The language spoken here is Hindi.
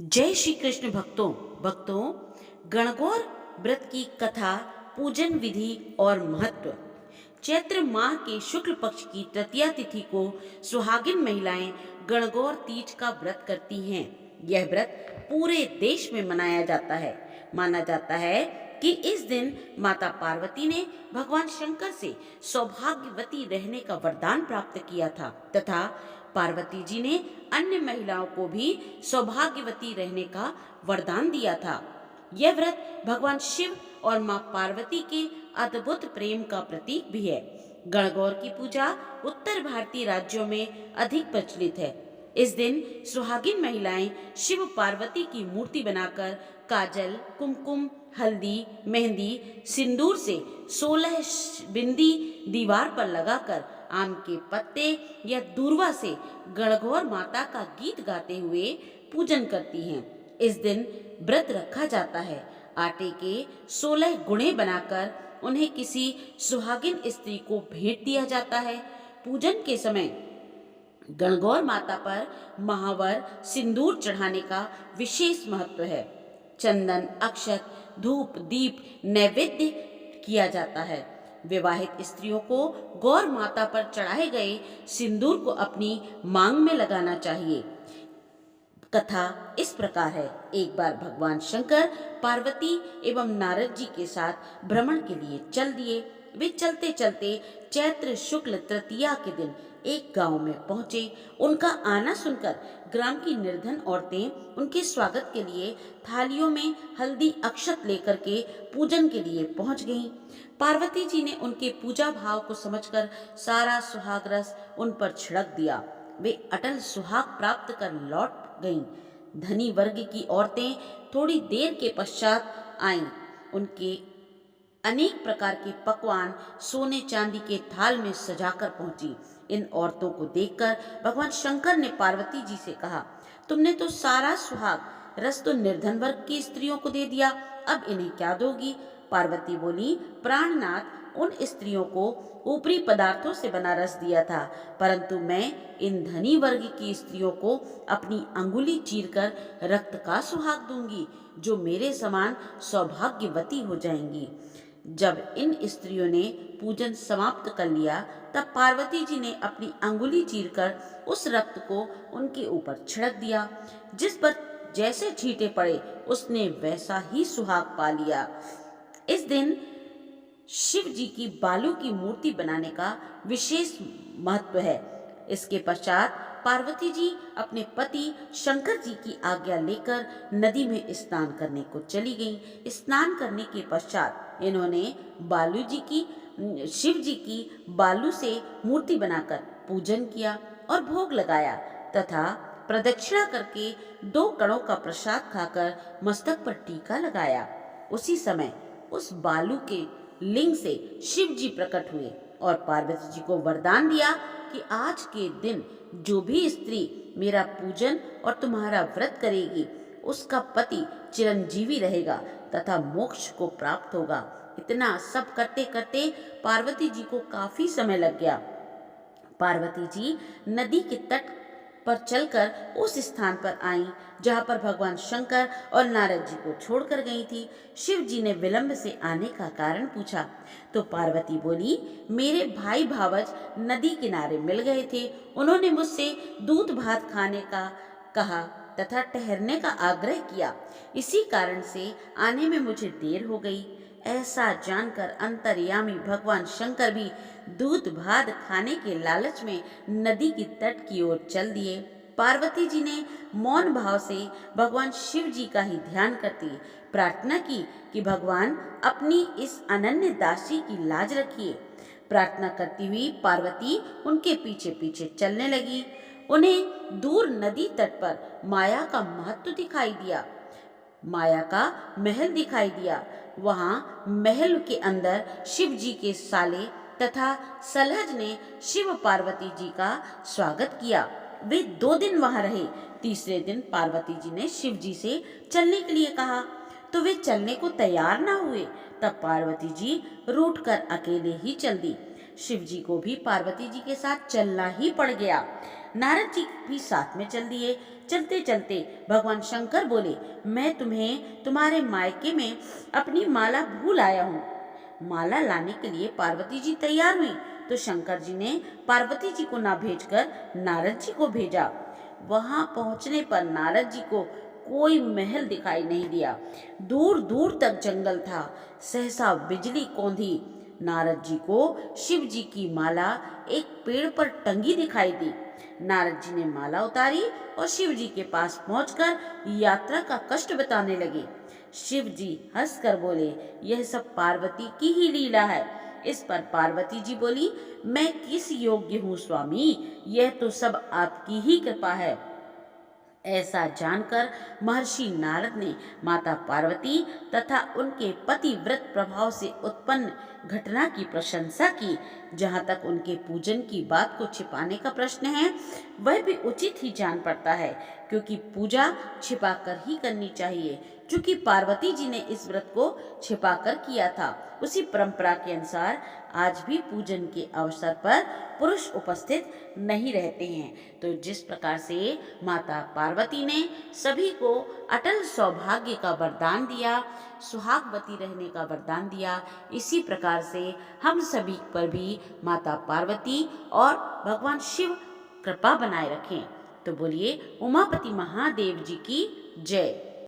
जय श्री कृष्ण भक्तों गणगौर व्रत की कथा, पूजन विधि और महत्व। चैत्र माह के शुक्ल पक्ष की तृतीया तिथि को सुहागिन महिलाएं गणगौर तीज का व्रत करती हैं। यह व्रत पूरे देश में मनाया जाता है। माना जाता है कि इस दिन माता पार्वती ने भगवान शंकर से सौभाग्यवती रहने का वरदान प्राप्त किया था तथा पार्वती जी ने अन्य महिलाओं को भी सौभाग्यवती रहने का वरदान दिया था। यह व्रत भगवान शिव और मां पार्वती के अद्भुत प्रेम का प्रतीक भी है। गणगौर की पूजा उत्तर भारतीय राज्यों में अधिक प्रचलित है। इस दिन सुहागिन महिलाएं शिव पार्वती की मूर्ति बनाकर काजल, कुमकुम, हल्दी, मेहंदी, सिंदूर से 16 बिंदी दीवार पर लगाकर आम के पत्ते या दूर्वा से गणगौर माता का गीत गाते हुए पूजन करती हैं। इस दिन व्रत रखा जाता है। आटे के 16 गुणे बनाकर उन्हें किसी सुहागिन स्त्री को भेंट दिया जाता है। पूजन के समय गणगौर माता पर महावर सिंदूर चढ़ाने का विशेष महत्व है। चंदन, अक्षत, धूप, दीप नैवेद्य किया जाता है। विवाहित स्त्रियों को गौर माता पर चढ़ाए गए सिंदूर को अपनी मांग में लगाना चाहिए। कथा इस प्रकार है। एक बार भगवान शंकर पार्वती एवं नारद जी के साथ भ्रमण के लिए चल दिए। वे चलते चलते चैत्र शुक्ल तृतीया के दिन एक गांव में पहुंचे। उनका आना सुनकर ग्राम की निर्धन औरतें उनके स्वागत के लिए थालियों में हल्दी अक्षत लेकर के पूजन के लिए पहुंच गईं। पार्वती जी ने उनके पूजा भाव को समझकर सारा सुहाग रस उन पर छिड़क दिया। वे अटल सुहाग प्राप्त कर लौट गईं। धनी वर्ग की औरतें थोड़ी देर के पश्चात आईं। उनके अनेक प्रकार के पकवान सोने चांदी के थाल में सजाकर पहुंची। इन औरतों को देखकर भगवान शंकर ने पार्वती जी से कहा, तुमने तो सारा सुहाग रस तो निर्धन वर्ग की स्त्रियों को दे दिया, अब इन्हें क्या दोगी? पार्वती बोली, प्राणनाथ, उन स्त्रियों को ऊपरी पदार्थों से बना रस दिया था, परंतु मैं इन धनी वर्ग की स्त्रियों को अपनी अंगुली चीरकर रक्त का सुहाग दूंगी, जो मेरे समान सौभाग्यवती हो जाएंगी। जब इन स्त्रियों ने पूजन समाप्त कर लिया, तब पार्वती जी ने अपनी अंगुली चीरकर उस रक्त को उनके ऊपर छिड़क दिया। जिस पर जैसे छींटे पड़े उसने वैसा ही सुहाग पा लिया। इस दिन शिव जी की बालू की मूर्ति बनाने का विशेष महत्व है। इसके पश्चात पार्वती जी अपने पति शंकर जी की आज्ञा लेकर नदी में स्नान करने को चली गईं। स्नान करने के पश्चात इन्होंने शिव जी की बालू से मूर्ति बनाकर पूजन किया और भोग लगाया तथा प्रदक्षिणा करके 2 कणों का प्रसाद खाकर मस्तक पर टीका लगाया। उसी समय उस बालू के लिंग से शिव जी प्रकट हुए और पार्वती जी को वरदान दिया कि आज के दिन जो भी स्त्री मेरा पूजन और तुम्हारा व्रत करेगी, उसका पति चिरंजीवी रहेगा तथा मोक्ष को प्राप्त होगा। इतना सब करते करते पार्वती जी को काफी समय लग गया। पार्वती जी नदी के तट पर चलकर उस स्थान पर आईं जहां पर भगवान शंकर और नारद जी को छोड़कर गई थी। शिव जी ने विलंब से आने का कारण पूछा तो पार्वती बोली, मेरे भाई भावज नदी किनारे मिल गए थे। उन्होंने मुझसे दूध भात खाने का कहा तथा ठहरने का आग्रह किया। इसी कारण से आने में मुझे देर हो गई। ऐसा जानकर अंतर्यामी भगवान शंकर भी दूध भात खाने के लालच में नदी की तट की ओर चल दिए। पार्वती जी ने मौन भाव से भगवान शिव जी का ही ध्यान करती प्रार्थना की कि भगवान अपनी इस अनन्य दासी की लाज रखिए। प्रार्थना करती हुई पार्वती उनके पीछे पीछे चलने लगी। उन्हें दूर नदी तट पर माया का महत्व दिखाई दिया। माया का महल दिखाई दिया। वहां महल के अंदर शिव जी के साले तथा सलहज ने शिव पार्वती जी का स्वागत किया। वे 2 दिन वहां रहे। तीसरे दिन पार्वती जी ने शिव जी से चलने के लिए कहा तो वे चलने को तैयार ना हुए। तब पार्वती जी रूठ कर अकेले ही चल दी। शिव जी को भी पार्वती जी के साथ चलना ही पड़ गया। नारद जी भी साथ में चल दिए। चलते चलते भगवान शंकर बोले, मैं तुम्हें तुम्हारे मायके में अपनी माला भूल आया हूँ। माला लाने के लिए पार्वती जी तैयार हुई तो शंकर जी ने पार्वती जी को ना भेजकर नारद जी को भेजा। वहां पहुंचने पर नारद जी को कोई महल दिखाई नहीं दिया। दूर दूर तक जंगल था। सहसा बिजली कौंधी। नारद जी को शिव जी की माला एक पेड़ पर टंगी दिखाई दी। नारद जी ने माला उतारी और शिव जी के पास पहुंचकर यात्रा का कष्ट बताने लगे। शिव जी हंसकर बोले, यह सब पार्वती की ही लीला है। इस पर पार्वती जी बोली, मैं किस योग्य हूँ स्वामी, यह तो सब आपकी ही कृपा है। ऐसा जानकर महर्षि नारद ने माता पार्वती तथा उनके पतिव्रत प्रभाव से उत्पन्न घटना की प्रशंसा की। जहाँ तक उनके पूजन की बात को छिपाने का प्रश्न है, वह भी उचित ही जान पड़ता है, क्योंकि पूजा छिपाकर ही करनी चाहिए। चूंकि पार्वती जी ने इस व्रत को छिपाकर किया था, उसी परंपरा के अनुसार आज भी पूजन के अवसर पर पुरुष उपस्थित नहीं रहते हैं। तो जिस प्रकार से माता पार्वती ने सभी को अटल सौभाग्य का वरदान दिया, सुहागवती रहने का वरदान दिया, इसी प्रकार से हम सभी पर भी माता पार्वती और भगवान शिव कृपा बनाए रखें। तो बोलिए उमापति महादेव जी की जय।